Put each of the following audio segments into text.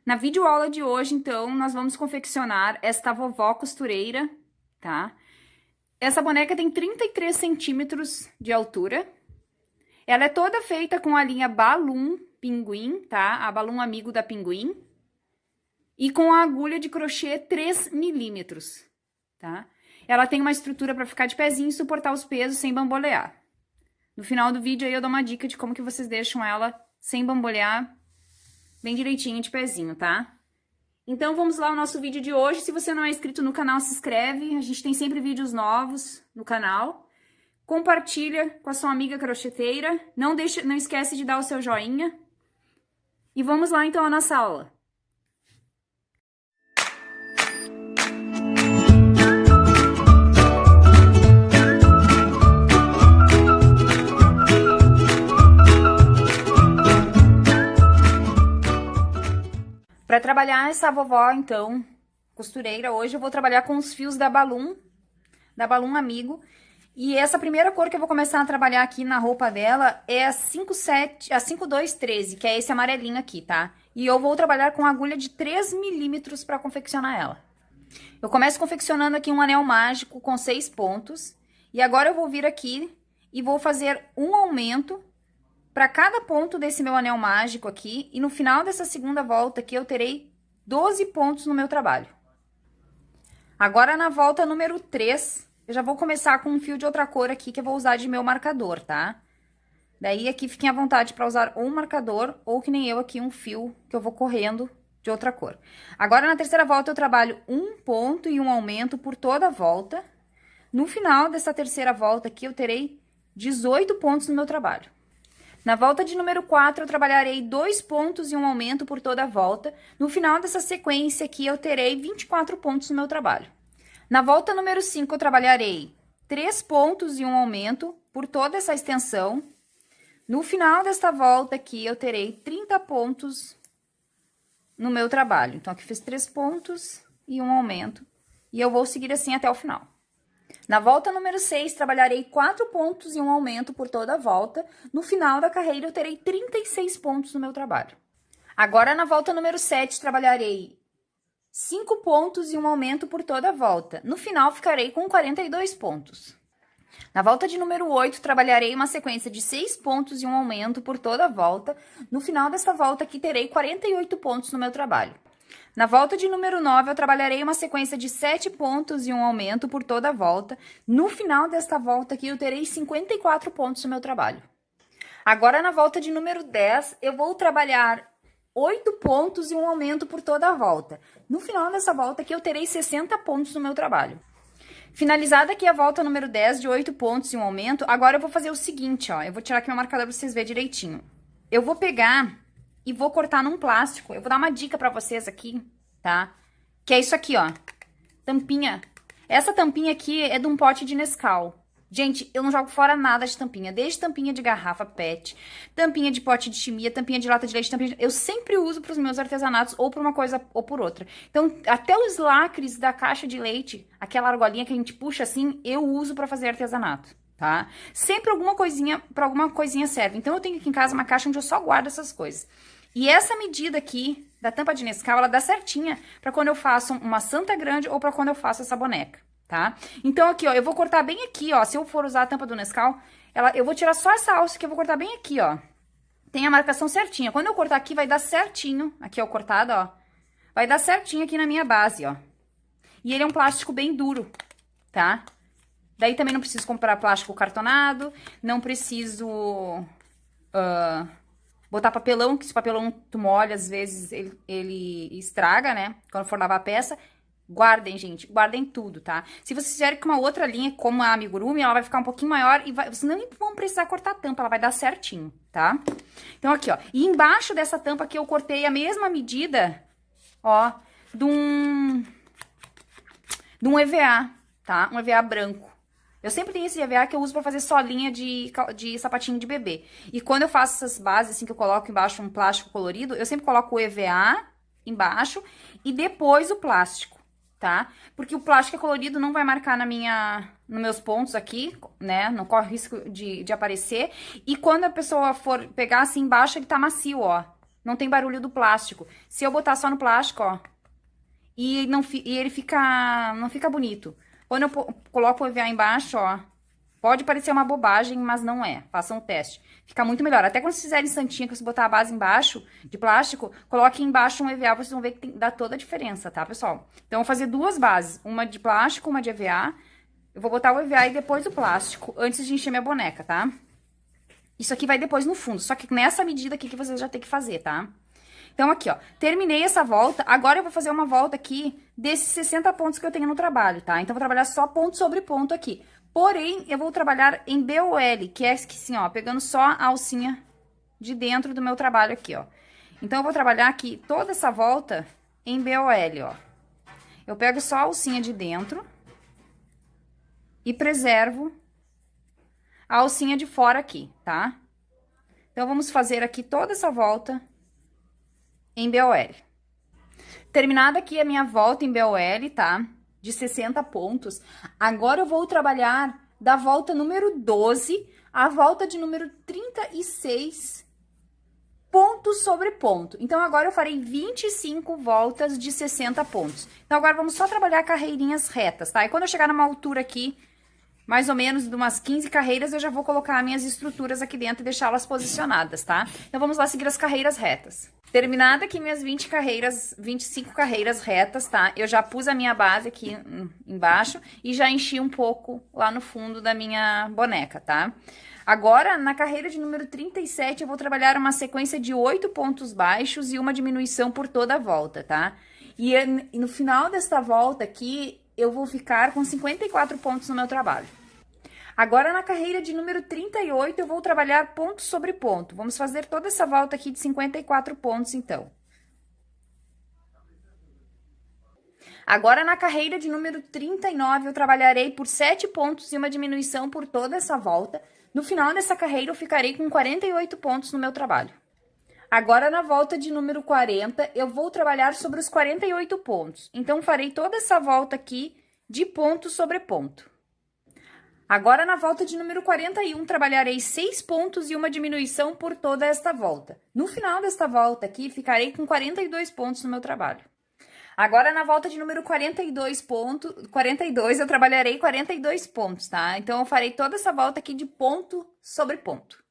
Na videoaula de hoje, então, nós vamos confeccionar esta vovó costureira, tá? Essa boneca tem 33 centímetros de altura. Ela é toda feita com a linha Balloon Pinguim, tá? A Balloon amigo da Pinguim. E com a agulha de crochê 3 milímetros, tá? Ela tem uma estrutura para ficar de pezinho e suportar os pesos sem bambolear. No final do vídeo aí eu dou uma dica de como que vocês deixam ela sem bambolear, bem direitinho de pezinho, tá? Então vamos lá ao nosso vídeo de hoje. Se você não é inscrito no canal, se inscreve. A gente tem sempre vídeos novos no canal. Compartilha com a sua amiga crocheteira. Não esquece de dar o seu joinha. E vamos lá então à nossa aula. Para trabalhar essa vovó, então, costureira, hoje eu vou trabalhar com os fios da Balloon Amigo. E essa primeira cor que eu vou começar a trabalhar aqui na roupa dela é a 5213, que é esse amarelinho aqui, tá? E eu vou trabalhar com agulha de 3 milímetros para confeccionar ela. Eu começo confeccionando aqui um anel mágico com 6 pontos. E agora eu vou vir aqui e vou fazer um aumento para cada ponto desse meu anel mágico aqui, e no final dessa segunda volta aqui eu terei 12 pontos no meu trabalho. Agora na volta número 3, eu já vou começar com um fio de outra cor aqui que eu vou usar de meu marcador, tá? Daí aqui fiquem à vontade para usar ou um marcador ou que nem eu aqui um fio que eu vou correndo de outra cor. Agora na terceira volta eu trabalho um ponto e um aumento por toda a volta. No final dessa terceira volta aqui eu terei 18 pontos no meu trabalho. Na volta de número 4, eu trabalharei 2 pontos e um aumento por toda a volta. No final dessa sequência aqui, eu terei 24 pontos no meu trabalho. Na volta número 5, eu trabalharei 3 pontos e um aumento por toda essa extensão. No final desta volta aqui, eu terei 30 pontos no meu trabalho. Então, aqui fiz 3 pontos e um aumento. E eu vou seguir assim até o final. Na volta número 6, trabalharei 4 pontos e um aumento por toda a volta. No final da carreira, eu terei 36 pontos no meu trabalho. Agora, na volta número 7, trabalharei 5 pontos e um aumento por toda a volta. No final, ficarei com 42 pontos. Na volta de número 8, trabalharei uma sequência de 6 pontos e um aumento por toda a volta. No final desta volta aqui, terei 48 pontos no meu trabalho. Na volta de número 9, eu trabalharei uma sequência de 7 pontos e um aumento por toda a volta. No final desta volta aqui, eu terei 54 pontos no meu trabalho. Agora, na volta de número 10, eu vou trabalhar 8 pontos e um aumento por toda a volta. No final dessa volta aqui, eu terei 60 pontos no meu trabalho. Finalizada aqui a volta número 10, de 8 pontos e um aumento, agora eu vou fazer o seguinte, ó. Eu vou tirar aqui meu marcador para vocês verem direitinho. Eu vou pegar e vou cortar num plástico. Eu vou dar uma dica pra vocês aqui, tá? Que é isso aqui, ó. Tampinha. Essa tampinha aqui é de um pote de Nescau. Gente, eu não jogo fora nada de tampinha. Desde tampinha de garrafa PET, tampinha de pote de chimia, tampinha de lata de leite, tampinha de... Eu sempre uso pros meus artesanatos, ou por uma coisa ou por outra. Então, até os lacres da caixa de leite, aquela argolinha que a gente puxa assim, eu uso pra fazer artesanato, tá? Sempre alguma coisinha, pra alguma coisinha serve. Então, eu tenho aqui em casa uma caixa onde eu só guardo essas coisas. E essa medida aqui, da tampa de Nescau, ela dá certinha pra quando eu faço uma santa grande ou pra quando eu faço essa boneca, tá? Então, aqui, ó, eu vou cortar bem aqui, ó, se eu for usar a tampa do Nescau, eu vou tirar só essa alça que eu vou cortar bem aqui, ó. Tem a marcação certinha. Quando eu cortar aqui, vai dar certinho, aqui, ó, cortado, ó. Vai dar certinho aqui na minha base, ó. E ele é um plástico bem duro, tá? Daí também não preciso comprar plástico cartonado, não preciso... botar papelão, que se papelão tu molha, às vezes ele estraga, né? Quando for lavar a peça. Guardem, gente. Guardem tudo, tá? Se vocês fizerem com uma outra linha, como a amigurumi, ela vai ficar um pouquinho maior e vocês nem vão precisar cortar a tampa, ela vai dar certinho, tá? Então, aqui, ó. E embaixo dessa tampa aqui eu cortei a mesma medida, ó, de um EVA, tá? Um EVA branco. Eu sempre tenho esse EVA que eu uso pra fazer solinha de sapatinho de bebê. E quando eu faço essas bases, assim, que eu coloco embaixo um plástico colorido, eu sempre coloco o EVA embaixo e depois o plástico, tá? Porque o plástico colorido não vai marcar nos meus pontos aqui, né? Não corre risco de aparecer. E quando a pessoa for pegar assim embaixo, ele tá macio, ó. não tem barulho do plástico. Se eu botar só no plástico, ó, e ele não fica bonito. Quando eu coloco o EVA embaixo, ó, pode parecer uma bobagem, mas não é. Façam um teste. Fica muito melhor. Até quando vocês fizerem santinha, que você botar a base embaixo, de plástico, coloque embaixo um EVA, vocês vão ver que dá toda a diferença, tá, pessoal? Então, eu vou fazer duas bases. Uma de plástico, uma de EVA. Eu vou botar o EVA e depois o plástico, antes de encher minha boneca, tá? Isso aqui vai depois no fundo, só que nessa medida aqui que vocês já tem que fazer, tá? Então, aqui, ó, terminei essa volta. Agora eu vou fazer uma volta aqui desses 60 pontos que eu tenho no trabalho, tá? Então, eu vou trabalhar só ponto sobre ponto aqui. Porém, eu vou trabalhar em BOL, que é assim, ó, pegando só a alcinha de dentro do meu trabalho aqui, ó. Então, eu vou trabalhar aqui toda essa volta em BOL, ó. Eu pego só a alcinha de dentro e preservo a alcinha de fora aqui, tá? Então, vamos fazer aqui toda essa volta em BOL. Terminada aqui a minha volta em BOL, tá? De 60 pontos. Agora eu vou trabalhar da volta número 12 à volta de número 36, ponto sobre ponto. Então, agora eu farei 25 voltas de 60 pontos. Então, agora vamos só trabalhar carreirinhas retas, tá? E quando eu chegar numa altura aqui, mais ou menos de umas 15 carreiras, eu já vou colocar minhas estruturas aqui dentro e deixá-las posicionadas, tá? Então, vamos lá seguir as carreiras retas. Terminada aqui minhas 25 carreiras retas, tá? Eu já pus a minha base aqui embaixo e já enchi um pouco lá no fundo da minha boneca, tá? Agora, na carreira de número 37, eu vou trabalhar uma sequência de 8 pontos baixos e uma diminuição por toda a volta, tá? E no final desta volta aqui, eu vou ficar com 54 pontos no meu trabalho. Agora, na carreira de número 38, eu vou trabalhar ponto sobre ponto. Vamos fazer toda essa volta aqui de 54 pontos, então. Agora, na carreira de número 39, eu trabalharei por 7 pontos e uma diminuição por toda essa volta. No final dessa carreira, eu ficarei com 48 pontos no meu trabalho. Agora, na volta de número 40, eu vou trabalhar sobre os 48 pontos. Então, farei toda essa volta aqui de ponto sobre ponto. Agora, na volta de número 41, trabalharei 6 pontos e uma diminuição por toda esta volta. No final desta volta aqui, ficarei com 42 pontos no meu trabalho. Agora, na volta de número 42, eu trabalharei 42 pontos, tá? Então, eu farei toda essa volta aqui de ponto sobre ponto.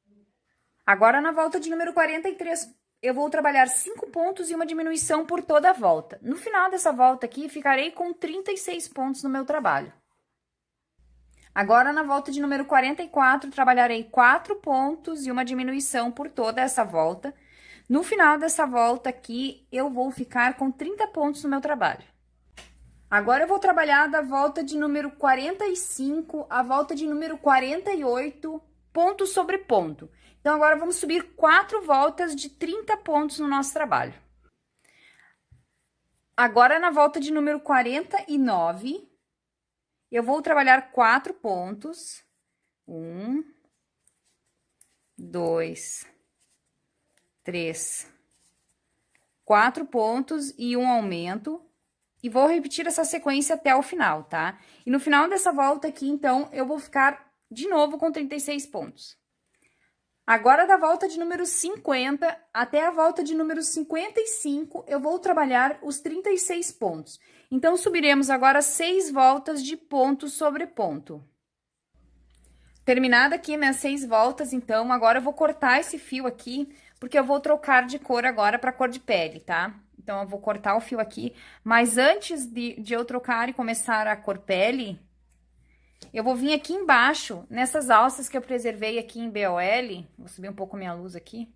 Agora, na volta de número 43, eu vou trabalhar 5 pontos e uma diminuição por toda a volta. No final dessa volta aqui, ficarei com 36 pontos no meu trabalho. Agora, na volta de número 44, trabalharei 4 pontos e uma diminuição por toda essa volta. No final dessa volta aqui, eu vou ficar com 30 pontos no meu trabalho. Agora, eu vou trabalhar da volta de número 45 à volta de número 48, ponto sobre ponto. Então, agora vamos subir 4 voltas de 30 pontos no nosso trabalho. Agora, na volta de número 49... eu vou trabalhar 4 pontos. 1, 2, 3, 4 pontos e um aumento. E vou repetir essa sequência até o final, tá? E no final dessa volta aqui, então, eu vou ficar de novo com 36 pontos. Agora, da volta de número 50 até a volta de número 55, eu vou trabalhar os 36 pontos. Então, subiremos agora 6 voltas de ponto sobre ponto. Terminada aqui minhas 6 voltas, então, agora eu vou cortar esse fio aqui, porque eu vou trocar de cor agora para cor de pele, tá? Então, eu vou cortar o fio aqui, mas antes de eu trocar e começar a cor pele, eu vou vir aqui embaixo, nessas alças que eu preservei aqui em BOL, vou subir um pouco minha luz aqui.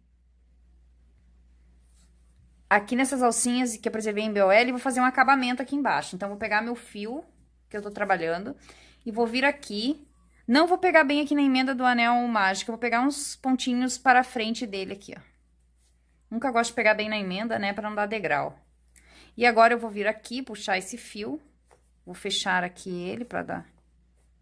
Aqui nessas alcinhas que eu preservei em BOL, vou fazer um acabamento aqui embaixo. Então, vou pegar meu fio que eu tô trabalhando e vou vir aqui. Não vou pegar bem aqui na emenda do anel mágico, eu vou pegar uns pontinhos para frente dele aqui, ó. Nunca gosto de pegar bem na emenda, né, para não dar degrau. E agora eu vou vir aqui, puxar esse fio, vou fechar aqui ele para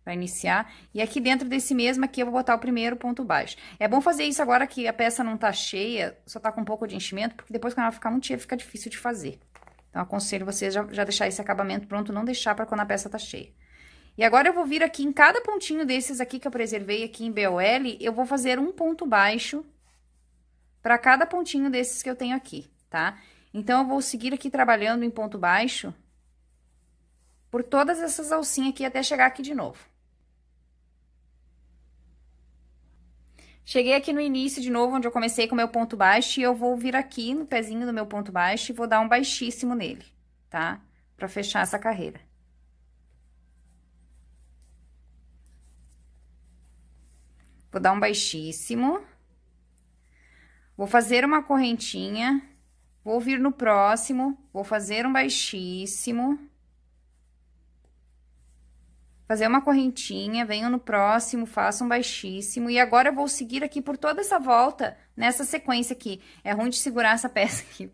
iniciar. E aqui dentro desse mesmo aqui eu vou botar o primeiro ponto baixo. É bom fazer isso agora que a peça não tá cheia, só tá com um pouco de enchimento, porque depois quando ela ficar muito cheia fica difícil de fazer. Então, aconselho vocês já deixar esse acabamento pronto, não deixar para quando a peça tá cheia. E agora eu vou vir aqui em cada pontinho desses aqui que eu preservei aqui em BOL, eu vou fazer um ponto baixo para cada pontinho desses que eu tenho aqui, tá? Então, eu vou seguir aqui trabalhando em ponto baixo por todas essas alcinhas aqui até chegar aqui de novo. Cheguei aqui no início de novo, onde eu comecei com o meu ponto baixo, e eu vou vir aqui no pezinho do meu ponto baixo e vou dar um baixíssimo nele, tá? Pra fechar essa carreira. Vou dar um baixíssimo. Vou fazer uma correntinha. Vou vir no próximo, vou fazer um baixíssimo. Fazer uma correntinha, venho no próximo, faço um baixíssimo. E agora eu vou seguir aqui por toda essa volta, nessa sequência aqui. É ruim de segurar essa peça aqui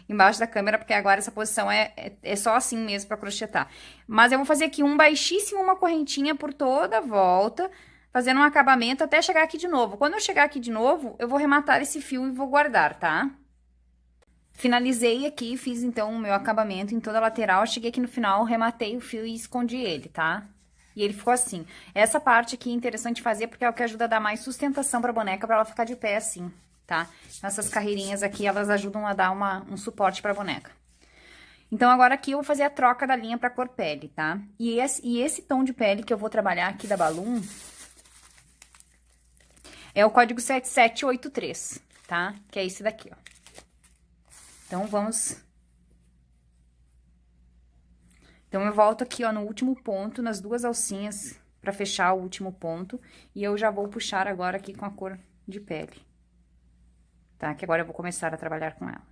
embaixo da câmera, porque agora essa posição é só assim mesmo pra crochetar. Mas eu vou fazer aqui um baixíssimo, uma correntinha por toda a volta, fazendo um acabamento até chegar aqui de novo. Quando eu chegar aqui de novo, eu vou rematar esse fio e vou guardar, tá? Finalizei aqui, fiz então o meu acabamento em toda a lateral. Cheguei aqui no final, rematei o fio e escondi ele, tá? E ele ficou assim. Essa parte aqui é interessante fazer porque é o que ajuda a dar mais sustentação pra boneca, pra ela ficar de pé assim, tá? Essas carreirinhas aqui, elas ajudam a dar um suporte pra boneca. Então, agora aqui eu vou fazer a troca da linha pra cor pele, tá? E esse tom de pele que eu vou trabalhar aqui da Balloon é o código 7783, tá? Que é esse daqui, ó. Então, vamos... Então, eu volto aqui, ó, no último ponto, nas duas alcinhas, pra fechar o último ponto. E eu já vou puxar agora aqui com a cor de pele. Tá? Que agora eu vou começar a trabalhar com ela.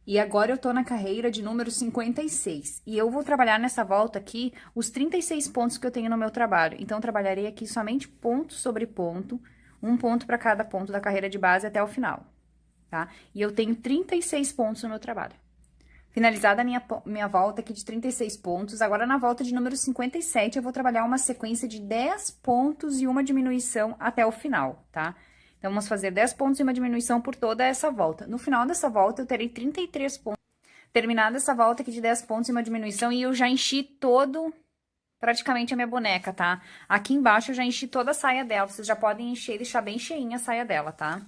E agora eu tô na carreira de número 56. E eu vou trabalhar nessa volta aqui os 36 pontos que eu tenho no meu trabalho. Então, eu trabalharei aqui somente ponto sobre ponto, um ponto pra cada ponto da carreira de base até o final. Tá? E eu tenho 36 pontos no meu trabalho. Finalizada a minha volta aqui de 36 pontos, agora na volta de número 57 eu vou trabalhar uma sequência de 10 pontos e uma diminuição até o final, tá? Então, vamos fazer 10 pontos e uma diminuição por toda essa volta. No final dessa volta, eu terei 33 pontos. Terminada essa volta aqui de 10 pontos e uma diminuição, e eu já enchi praticamente a minha boneca, tá? Aqui embaixo eu já enchi toda a saia dela, vocês já podem encher e deixar bem cheinha a saia dela, tá?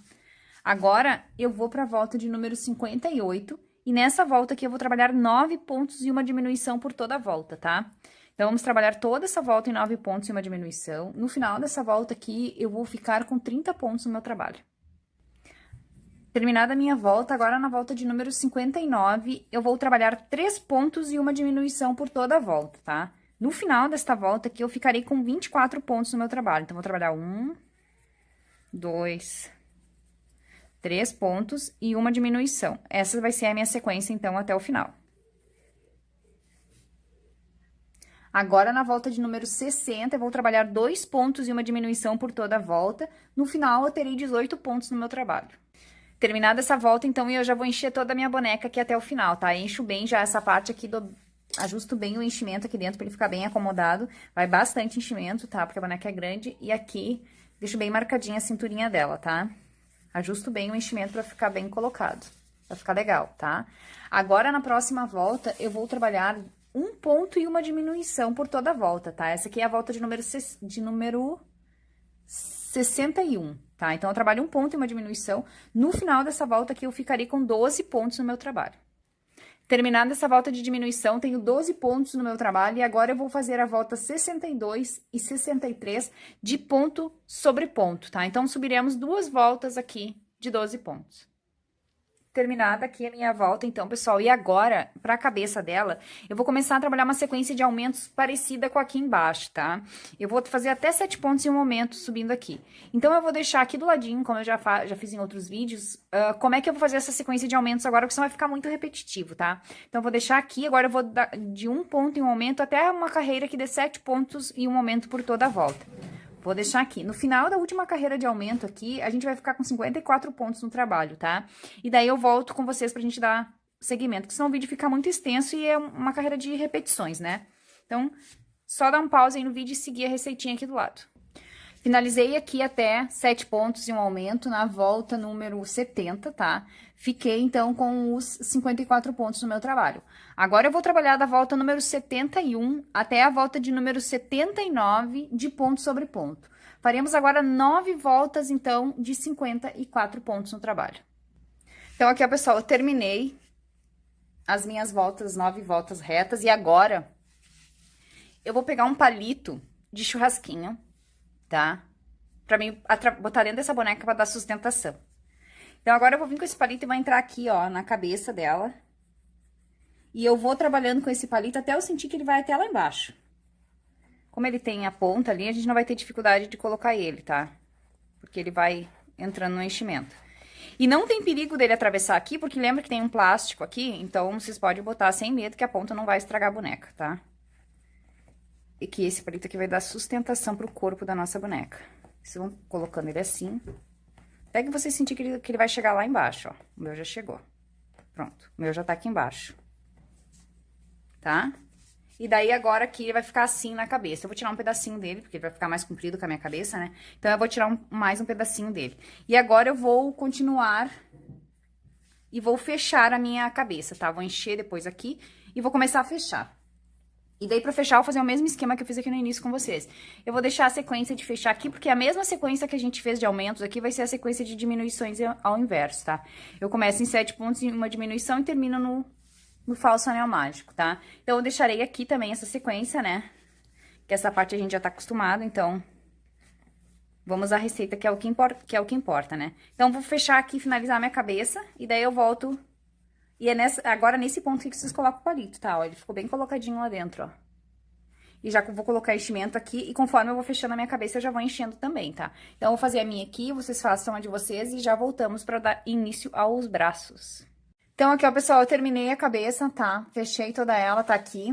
Agora, eu vou pra volta de número 58, e nessa volta aqui eu vou trabalhar 9 pontos e uma diminuição por toda a volta, tá? Então, vamos trabalhar toda essa volta em 9 pontos e uma diminuição. No final dessa volta aqui, eu vou ficar com 30 pontos no meu trabalho. Terminada a minha volta, agora na volta de número 59, eu vou trabalhar 3 pontos e uma diminuição por toda a volta, tá? No final desta volta aqui, eu ficarei com 24 pontos no meu trabalho. Então, vou trabalhar 1, 2... 3 pontos e uma diminuição. Essa vai ser a minha sequência, então, até o final. Agora, na volta de número 60, eu vou trabalhar 2 pontos e uma diminuição por toda a volta. No final, eu terei 18 pontos no meu trabalho. Terminada essa volta, então, eu já vou encher toda a minha boneca aqui até o final, tá? Encho bem já essa parte aqui, ajusto bem o enchimento aqui dentro pra ele ficar bem acomodado. Vai bastante enchimento, tá? Porque a boneca é grande. E aqui, deixo bem marcadinha a cinturinha dela, tá? Ajusto bem o enchimento pra ficar bem colocado, pra ficar legal, tá? Agora, na próxima volta, eu vou trabalhar 1 ponto e uma diminuição por toda a volta, tá? Essa aqui é a volta de número 61, tá? Então, eu trabalho 1 ponto e uma diminuição. No final dessa volta aqui, eu ficarei com 12 pontos no meu trabalho. Terminada essa volta de diminuição, tenho 12 pontos no meu trabalho, e agora eu vou fazer a volta 62 e 63 de ponto sobre ponto, tá? Então, subiremos 2 voltas aqui de 12 pontos. Terminada aqui a minha volta, então, pessoal, e agora, pra cabeça dela, eu vou começar a trabalhar uma sequência de aumentos parecida com aqui embaixo, tá? Eu vou fazer até 7 pontos em um aumento subindo aqui. Então, eu vou deixar aqui do ladinho, como eu já fiz em outros vídeos, como é que eu vou fazer essa sequência de aumentos agora, porque senão vai ficar muito repetitivo, tá? Então, eu vou deixar aqui, agora eu vou dar de 1 ponto em um aumento até uma carreira que dê 7 pontos e um aumento por toda a volta. Vou deixar aqui. No final da última carreira de aumento aqui, a gente vai ficar com 54 pontos no trabalho, tá? E daí eu volto com vocês pra gente dar seguimento, porque senão o vídeo fica muito extenso e é uma carreira de repetições, né? Então, só dar um pause aí no vídeo e seguir a receitinha aqui do lado. Finalizei aqui até 7 pontos e um aumento na volta número 70, tá? Fiquei, então, com os 54 pontos no meu trabalho. Agora, eu vou trabalhar da volta número 71 até a volta de número 79 de ponto sobre ponto. Faremos agora 9 voltas, então, de 54 pontos no trabalho. Então, aqui, ó, pessoal, eu terminei as minhas voltas, 9 voltas retas, e agora eu vou pegar um palito de churrasquinho, tá? Pra mim botar dentro dessa boneca pra dar sustentação. Então, agora eu vou vir com esse palito e vou entrar aqui, ó, na cabeça dela. E eu vou trabalhando com esse palito até eu sentir que ele vai até lá embaixo. Como ele tem a ponta ali, a gente não vai ter dificuldade de colocar ele, tá? Porque ele vai entrando no enchimento. E não tem perigo dele atravessar aqui, porque lembra que tem um plástico aqui, então vocês podem botar sem medo que a ponta não vai estragar a boneca, tá? E que esse palito aqui vai dar sustentação pro corpo da nossa boneca. Vocês vão colocando ele assim, até que você sentir que ele vai chegar lá embaixo, ó. O meu já chegou. Pronto, o meu já tá aqui embaixo. Tá? E daí, agora aqui, ele vai ficar assim na cabeça. Eu vou tirar um pedacinho dele, porque ele vai ficar mais comprido com a minha cabeça, né? Então, eu vou tirar mais um pedacinho dele. E agora, eu vou continuar e vou fechar a minha cabeça, tá? Vou encher depois aqui e vou começar a fechar. E daí, pra fechar, eu vou fazer o mesmo esquema que eu fiz aqui no início com vocês. Eu vou deixar a sequência de fechar aqui, porque a mesma sequência que a gente fez de aumentos aqui vai ser a sequência de diminuições ao inverso, tá? Eu começo em 7 pontos em uma diminuição e termino no falso anel mágico, tá? Então, eu deixarei aqui também essa sequência, né? Que essa parte a gente já tá acostumado, então... Vamos à receita, que é o que importa, né? Então, vou fechar aqui, finalizar a minha cabeça, e daí eu volto... E é agora, nesse ponto que vocês colocam o palito, tá? Ó, ele ficou bem colocadinho lá dentro, ó. E já vou colocar enchimento aqui, e conforme eu vou fechando a minha cabeça, eu já vou enchendo também, tá? Então, eu vou fazer a minha aqui, vocês façam a de vocês, e já voltamos pra dar início aos braços. Então, aqui, ó, pessoal, eu terminei a cabeça, tá? Fechei toda ela, tá aqui.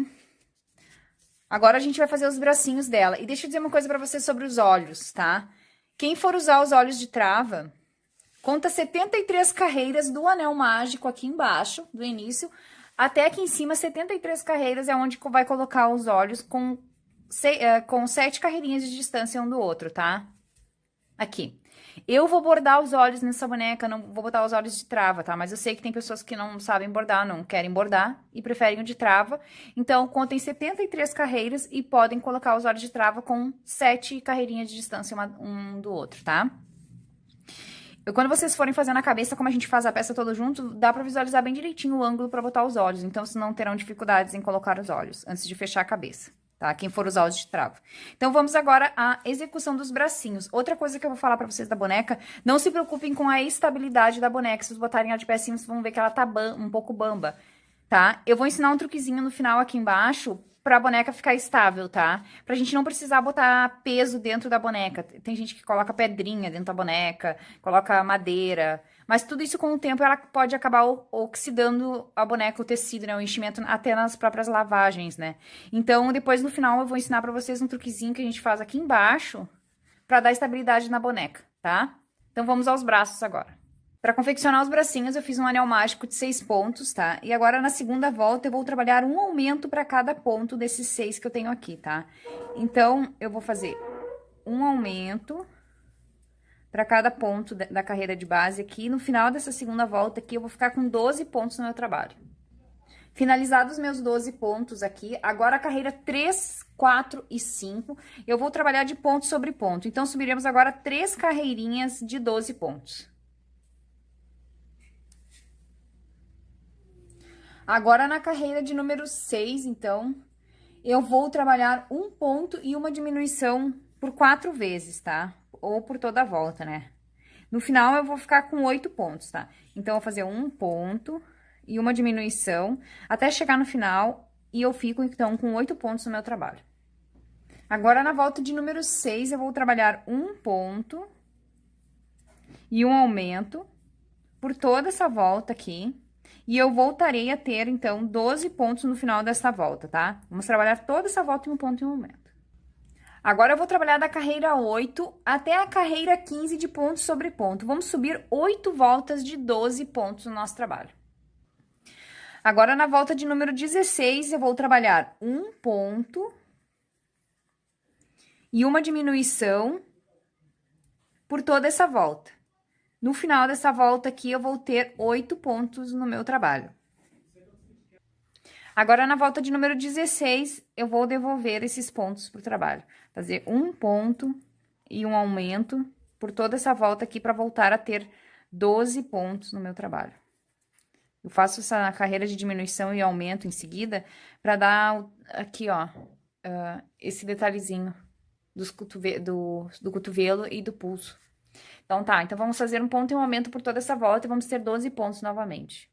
Agora, a gente vai fazer os bracinhos dela. E deixa eu dizer uma coisa pra vocês sobre os olhos, tá? Quem for usar os olhos de trava, conta 73 carreiras do anel mágico aqui embaixo, do início, até aqui em cima, 73 carreiras é onde vai colocar os olhos com 7 carreirinhas de distância um do outro, tá? Aqui. Eu vou bordar os olhos nessa boneca, não vou botar os olhos de trava, tá? Mas eu sei que tem pessoas que não sabem bordar, não querem bordar e preferem o de trava. Então, contem 73 carreiras e podem colocar os olhos de trava com 7 carreirinhas de distância um do outro, tá? Quando vocês forem fazer na cabeça, como a gente faz a peça toda junto, dá pra visualizar bem direitinho o ângulo pra botar os olhos. Então, vocês não terão dificuldades em colocar os olhos antes de fechar a cabeça. Tá? Quem for usar os de trava. Então, vamos agora à execução dos bracinhos. Outra coisa que eu vou falar pra vocês da boneca, não se preocupem com a estabilidade da boneca. Se vocês botarem ela de pé assim, vocês vão ver que ela tá um pouco bamba, tá? Eu vou ensinar um truquezinho no final aqui embaixo pra boneca ficar estável, tá? Pra gente não precisar botar peso dentro da boneca. Tem gente que coloca pedrinha dentro da boneca, coloca madeira... Mas tudo isso, com o tempo, ela pode acabar oxidando a boneca, o tecido, né? O enchimento, até nas próprias lavagens, né? Então, depois, no final, eu vou ensinar pra vocês um truquezinho que a gente faz aqui embaixo pra dar estabilidade na boneca, tá? Então, vamos aos braços agora. Pra confeccionar os bracinhos, eu fiz um anel mágico de 6 pontos, tá? E agora, na segunda volta, eu vou trabalhar um aumento pra cada ponto desses 6 que eu tenho aqui, tá? Então, eu vou fazer um aumento... para cada ponto da carreira de base aqui. No final dessa segunda volta aqui, eu vou ficar com 12 pontos no meu trabalho. Finalizados os meus 12 pontos aqui, agora a carreira 3, 4 e 5, eu vou trabalhar de ponto sobre ponto. Então, subiremos agora 3 carreirinhas de 12 pontos. Agora, na carreira de número 6, então, eu vou trabalhar um ponto e uma diminuição por 4 vezes, tá? Ou por toda a volta, né? No final, eu vou ficar com 8 pontos, tá? Então, eu vou fazer um ponto e uma diminuição até chegar no final e eu fico, então, com 8 pontos no meu trabalho. Agora, na volta de número 6, eu vou trabalhar um ponto e um aumento por toda essa volta aqui. E eu voltarei a ter, então, 12 pontos no final dessa volta, tá? Vamos trabalhar toda essa volta em um ponto e um aumento. Agora, eu vou trabalhar da carreira 8 até a carreira 15 de ponto sobre ponto. Vamos subir 8 voltas de 12 pontos no nosso trabalho. Agora, na volta de número 16, eu vou trabalhar um ponto e uma diminuição por toda essa volta. No final dessa volta aqui, eu vou ter 8 pontos no meu trabalho. Agora, na volta de número 16, eu vou devolver esses pontos pro trabalho. Fazer um ponto e um aumento por toda essa volta aqui para voltar a ter 12 pontos no meu trabalho. Eu faço essa carreira de diminuição e aumento em seguida para dar aqui, ó, esse detalhezinho do cotovelo e do pulso. Então, tá. Então, vamos fazer um ponto e um aumento por toda essa volta e vamos ter 12 pontos novamente.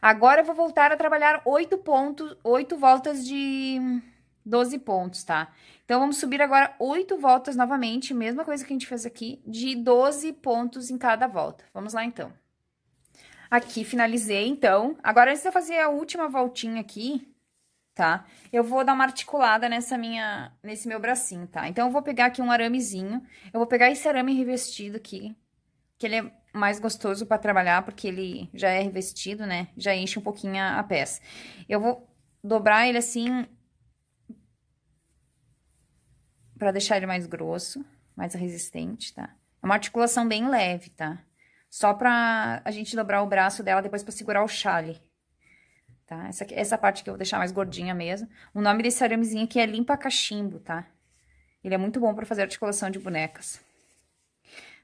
Agora, eu vou voltar a trabalhar 8 voltas de 12 pontos, tá? Então, vamos subir agora 8 voltas novamente, mesma coisa que a gente fez aqui, de 12 pontos em cada volta. Vamos lá, então. Aqui, finalizei, então. Agora, antes de eu fazer a última voltinha aqui, tá? Eu vou dar uma articulada nesse meu bracinho, tá? Então, eu vou pegar aqui um aramezinho. Eu vou pegar esse arame revestido aqui, que ele é mais gostoso pra trabalhar, porque ele já é revestido, né? Já enche um pouquinho a peça. Eu vou dobrar ele assim, pra deixar ele mais grosso, mais resistente, tá? É uma articulação bem leve, tá? Só pra a gente dobrar o braço dela depois pra segurar o chale. Tá? Essa parte aqui eu vou deixar mais gordinha mesmo. O nome desse aramezinho aqui é limpa cachimbo, tá? Ele é muito bom pra fazer articulação de bonecas.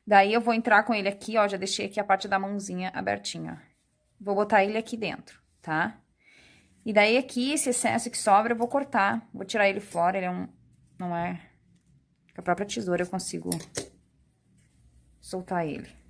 Daí eu vou entrar com ele aqui, ó, já deixei aqui a parte da mãozinha abertinha, ó. Vou botar ele aqui dentro, tá? E daí aqui, esse excesso que sobra, eu vou cortar, vou tirar ele fora, ele não é... Com a própria tesoura eu consigo soltar ele.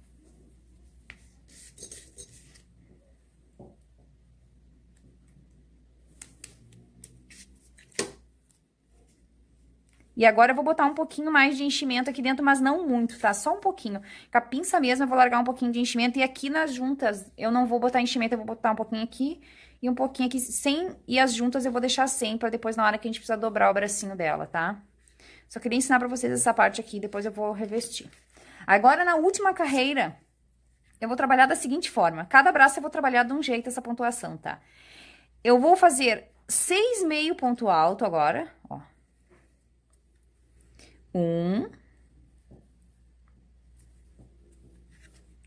E agora eu vou botar um pouquinho mais de enchimento aqui dentro, mas não muito, tá? Só um pouquinho. Com a pinça mesmo eu vou largar um pouquinho de enchimento. E aqui nas juntas eu não vou botar enchimento, eu vou botar um pouquinho aqui e um pouquinho aqui sem. E as juntas eu vou deixar sem, pra depois na hora que a gente precisar dobrar o bracinho dela, tá? Só queria ensinar pra vocês essa parte aqui, depois eu vou revestir. Agora na última carreira, eu vou trabalhar da seguinte forma. Cada braço eu vou trabalhar de um jeito essa pontuação, tá? Eu vou fazer 6 meio ponto alto agora, ó. 1,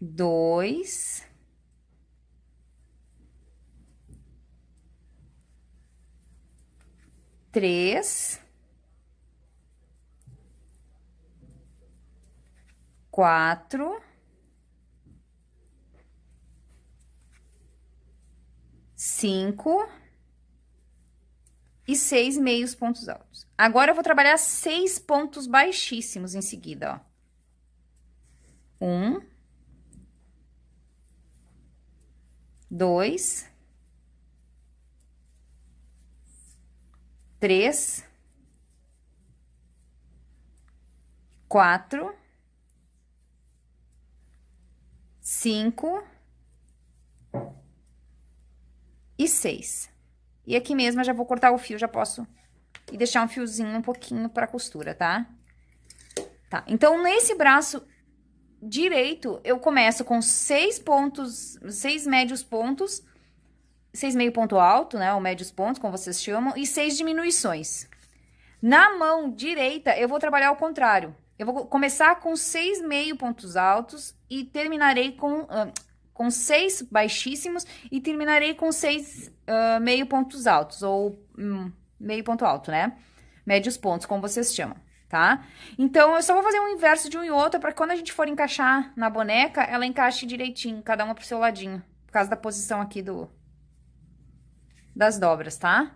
2, 3, 4, 5 e 6 meios pontos altos. Agora eu vou trabalhar 6 pontos baixíssimos em seguida, ó. 1, 2, 3, 4, 5 e 6. E aqui mesmo eu já vou cortar o fio, já posso e deixar um fiozinho um pouquinho pra costura, tá? Tá, então nesse braço direito eu começo com 6 pontos, 6 médios pontos, 6 meio ponto alto, né, ou médios pontos, como vocês chamam, e 6 diminuições. Na mão direita eu vou trabalhar ao contrário. Eu vou começar com 6 meio pontos altos e terminarei com 6 baixíssimos e terminarei com 6 meio pontos altos, ou meio ponto alto, né? Médios pontos, como vocês chamam, tá? Então, eu só vou fazer um inverso de um e outro, para quando a gente for encaixar na boneca, ela encaixe direitinho, cada uma pro seu ladinho, por causa da posição aqui das dobras, tá?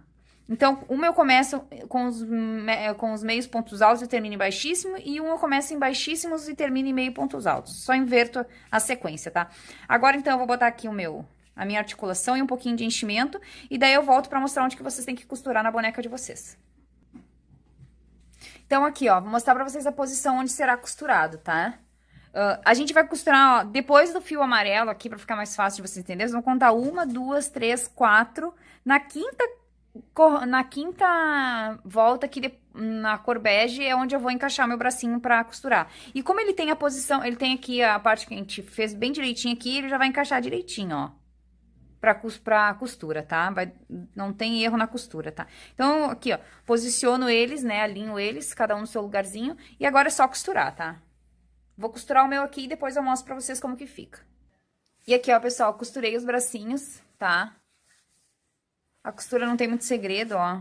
Então, uma eu começo com os meios pontos altos e termino em baixíssimo, e uma eu começo em baixíssimos e termino em meio pontos altos. Só inverto a sequência, tá? Agora, então, eu vou botar aqui a minha articulação e um pouquinho de enchimento, e daí eu volto pra mostrar onde que vocês têm que costurar na boneca de vocês. Então, aqui, ó, vou mostrar pra vocês a posição onde será costurado, tá? A gente vai costurar, ó, depois do fio amarelo aqui, pra ficar mais fácil de vocês entenderem, vocês vão contar 1, 2, 3, 4, na quinta volta aqui na cor bege é onde eu vou encaixar meu bracinho pra costurar. E como ele tem a posição, ele tem aqui a parte que a gente fez bem direitinho aqui, ele já vai encaixar direitinho, ó. Pra costura, tá? Não tem erro na costura, tá? Então, aqui, ó, posiciono eles, né? Alinho eles, cada um no seu lugarzinho. E agora é só costurar, tá? Vou costurar o meu aqui e depois eu mostro pra vocês como que fica. E aqui, ó, pessoal, costurei os bracinhos, tá? A costura não tem muito segredo, ó.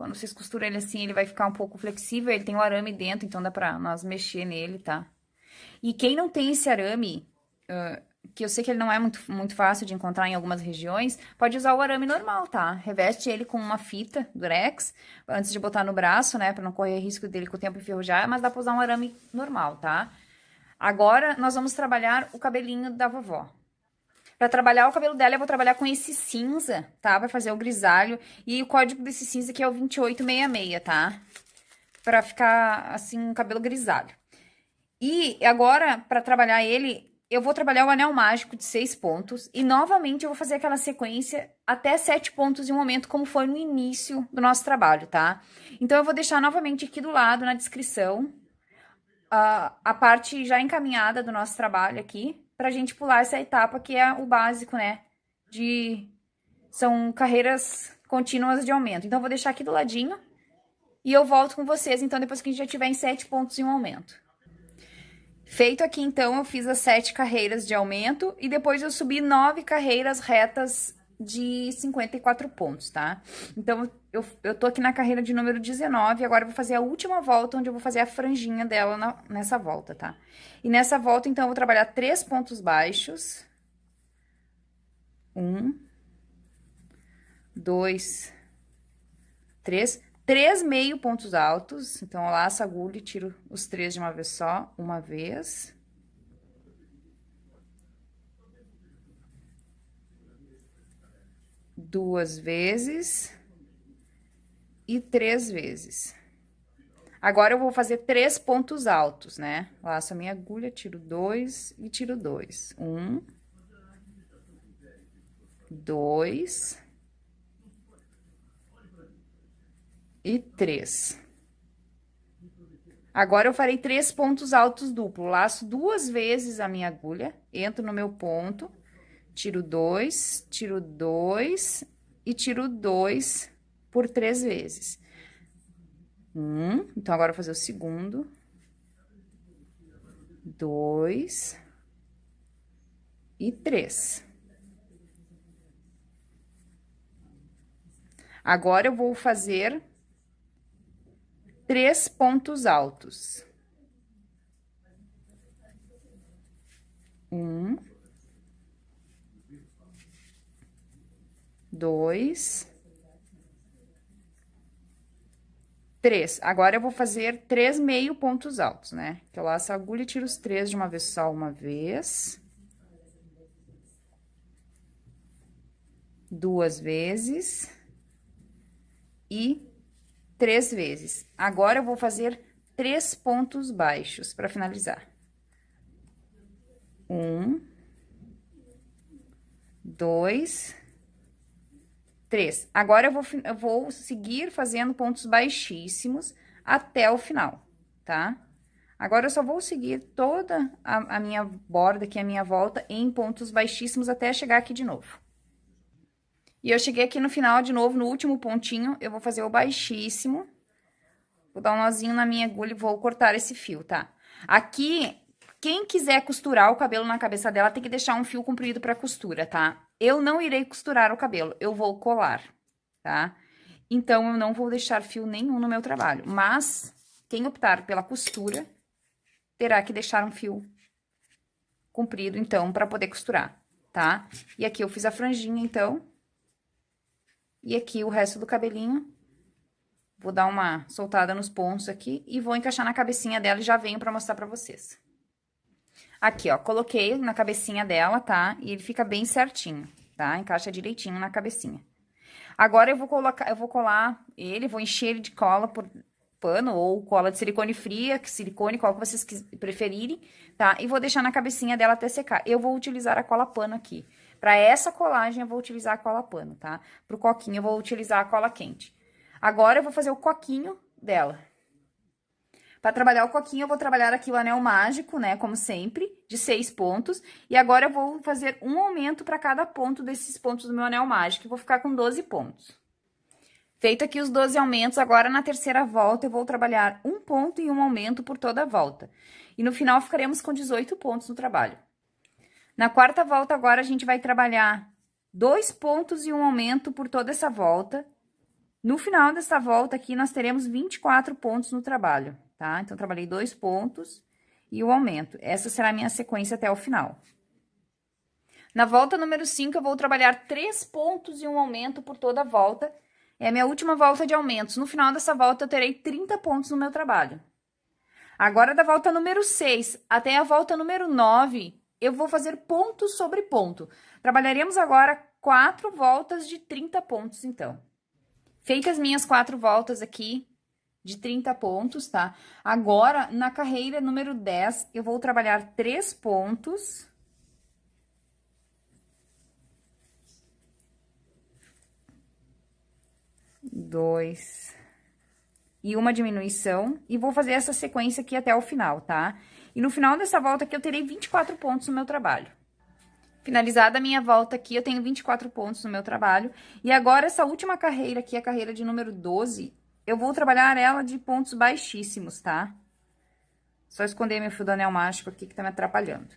Quando vocês costuram ele assim, ele vai ficar um pouco flexível. Ele tem o arame dentro, então dá pra nós mexer nele, tá? E quem não tem esse arame, que eu sei que ele não é muito fácil de encontrar em algumas regiões, pode usar o arame normal, tá? Reveste ele com uma fita durex, antes de botar no braço, né? Pra não correr risco dele com o tempo enferrujar, mas dá pra usar um arame normal, tá? Agora, nós vamos trabalhar o cabelinho da vovó. Pra trabalhar o cabelo dela, eu vou trabalhar com esse cinza, tá? Pra fazer o grisalho. E o código desse cinza aqui é o 2866, tá? Pra ficar, assim, um cabelo grisalho. E agora, pra trabalhar ele, eu vou trabalhar o anel mágico de 6 pontos. E, novamente, eu vou fazer aquela sequência até 7 pontos em um momento, como foi no início do nosso trabalho, tá? Então, eu vou deixar novamente aqui do lado, na descrição, a parte já encaminhada do nosso trabalho aqui, pra gente pular essa etapa que é o básico, né? São carreiras contínuas de aumento. Então, eu vou deixar aqui do ladinho e eu volto com vocês, então, depois que a gente já tiver em 7 pontos em um aumento. Feito aqui, então, eu fiz as 7 carreiras de aumento e depois eu subi 9 carreiras retas de 54 pontos, tá? Então, eu tô aqui na carreira de número 19, agora eu vou fazer a última volta, onde eu vou fazer a franjinha dela nessa volta, tá? E nessa volta, então, eu vou trabalhar 3 pontos baixos. 1, 2, 3. 3 meio pontos altos. Então, eu laço a agulha e tiro os 3 de uma vez só. Uma vez. Duas vezes. E 3 vezes. Agora, eu vou fazer 3 pontos altos, né? Laço a minha agulha, tiro 2 e tiro 2. 1, 2 e 3. Agora, eu farei 3 pontos altos duplo. Laço 2 vezes a minha agulha, entro no meu ponto, tiro 2 e tiro 2 por 3 vezes. Então, agora eu vou fazer o segundo. 2 e 3. Agora, eu vou fazer 3 pontos altos. 1, 2, 3. Agora, eu vou fazer 3 meio pontos altos, né? Que eu laço a agulha e tiro os 3 de uma vez só, uma vez. 2 vezes. E 3 vezes. Agora, eu vou fazer 3 pontos baixos para finalizar. 1, 2, 3. Agora, eu vou seguir fazendo pontos baixíssimos até o final, tá? Agora, eu só vou seguir toda a minha borda aqui, a minha volta, em pontos baixíssimos até chegar aqui de novo. E eu cheguei aqui no final de novo, no último pontinho, eu vou fazer o baixíssimo. Vou dar um nozinho na minha agulha e vou cortar esse fio, tá? Aqui, quem quiser costurar o cabelo na cabeça dela, tem que deixar um fio comprido pra costura, tá? Eu não irei costurar o cabelo, eu vou colar, tá? Então, eu não vou deixar fio nenhum no meu trabalho. Mas, quem optar pela costura, terá que deixar um fio comprido, então, pra poder costurar, tá? E aqui eu fiz a franjinha, então. E aqui o resto do cabelinho, vou dar uma soltada nos pontos aqui e vou encaixar na cabecinha dela e já venho pra mostrar pra vocês. Aqui, ó, coloquei na cabecinha dela, tá? E ele fica bem certinho, tá? Encaixa direitinho na cabecinha. Agora, eu vou colar ele, vou encher ele de cola por pano ou cola de silicone fria, silicone, qual que vocês preferirem, tá? E vou deixar na cabecinha dela até secar. Eu vou utilizar a cola pano aqui. Pra essa colagem, eu vou utilizar a cola pano, tá? Pro coquinho, eu vou utilizar a cola quente. Agora, eu vou fazer o coquinho dela. Pra trabalhar o coquinho, eu vou trabalhar aqui o anel mágico, né? Como sempre, de 6 pontos. E agora, eu vou fazer um aumento pra cada ponto desses pontos do meu anel mágico. E vou ficar com 12 pontos. Feito aqui os 12 aumentos, agora na terceira volta, eu vou trabalhar um ponto e um aumento por toda a volta. E no final, ficaremos com 18 pontos no trabalho. Na quarta volta, agora, a gente vai trabalhar 2 pontos e um aumento por toda essa volta. No final dessa volta aqui, nós teremos 24 pontos no trabalho, tá? Então, trabalhei 2 pontos e o aumento. Essa será a minha sequência até o final. Na volta número 5, eu vou trabalhar 3 pontos e um aumento por toda a volta. É a minha última volta de aumentos. No final dessa volta, eu terei 30 pontos no meu trabalho. Agora, da volta número 6 até a volta número 9, eu vou fazer ponto sobre ponto. Trabalharemos agora 4 voltas de 30 pontos, então. Feitas minhas 4 voltas aqui de 30 pontos, tá? Agora, na carreira número 10, eu vou trabalhar 3 pontos. Dois. E uma diminuição. E vou fazer essa sequência aqui até o final, tá? E no final dessa volta aqui, eu terei 24 pontos no meu trabalho. Finalizada a minha volta aqui, eu tenho 24 pontos no meu trabalho. E agora, essa última carreira aqui, a carreira de número 12, eu vou trabalhar ela de pontos baixíssimos, tá? Só esconder meu fio do anel mágico aqui que tá me atrapalhando.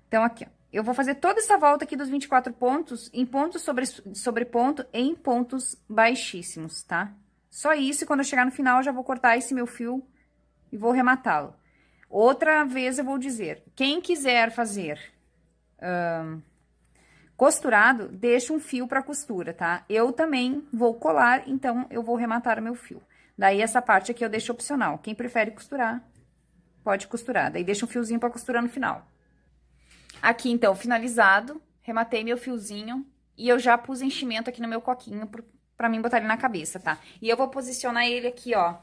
Então, aqui, ó. Eu vou fazer toda essa volta aqui dos 24 pontos em ponto sobre ponto em pontos baixíssimos, tá? Só isso, e quando eu chegar no final, eu já vou cortar esse meu fio e vou rematá-lo. Outra vez eu vou dizer, quem quiser fazer costurado, deixa um fio para costura, tá? Eu também vou colar, então eu vou rematar o meu fio. Daí, essa parte aqui eu deixo opcional. Quem prefere costurar, pode costurar. Daí, deixa um fiozinho para costurar no final. Aqui, então, finalizado, rematei meu fiozinho e eu já pus enchimento aqui no meu coquinho pra mim botar ele na cabeça, tá? E eu vou posicionar ele aqui, ó,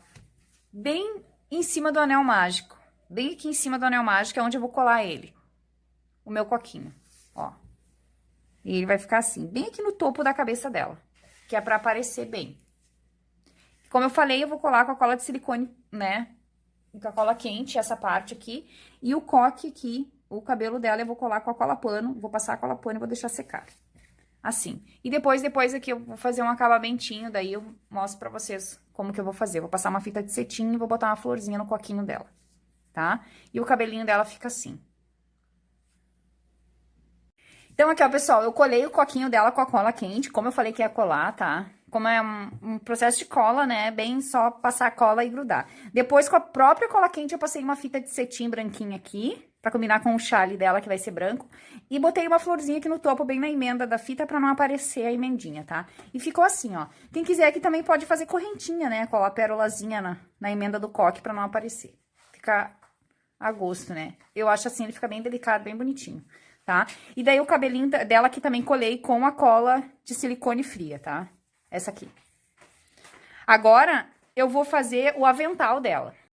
bem em cima do anel mágico. Bem aqui em cima do anel mágico é onde eu vou colar ele, o meu coquinho, ó. E ele vai ficar assim, bem aqui no topo da cabeça dela, que é pra aparecer bem. Como eu falei, eu vou colar com a cola de silicone, né? Com a cola quente, essa parte aqui. E o coque aqui, o cabelo dela, eu vou colar com a cola pano. Vou passar a cola pano e vou deixar secar. Assim. E depois aqui eu vou fazer um acabamentinho, daí eu mostro pra vocês como que eu vou fazer. Eu vou passar uma fita de cetim e vou botar uma florzinha no coquinho dela, tá? E o cabelinho dela fica assim. Então, aqui, ó, pessoal, eu colei o coquinho dela com a cola quente, como eu falei que ia colar, tá? Como é um processo de cola, né? Bem só passar a cola e grudar. Depois, com a própria cola quente, eu passei uma fita de cetim branquinha aqui, pra combinar com o chale dela, que vai ser branco. E botei uma florzinha aqui no topo, bem na emenda da fita, pra não aparecer a emendinha, tá? E ficou assim, ó. Quem quiser aqui também pode fazer correntinha, né? Colar a pérolazinha na emenda do coque pra não aparecer. Fica a gosto, né? Eu acho assim, ele fica bem delicado, bem bonitinho, tá? E daí o cabelinho dela aqui também colei com a cola de silicone fria, tá? Essa aqui. Agora, eu vou fazer o avental dela.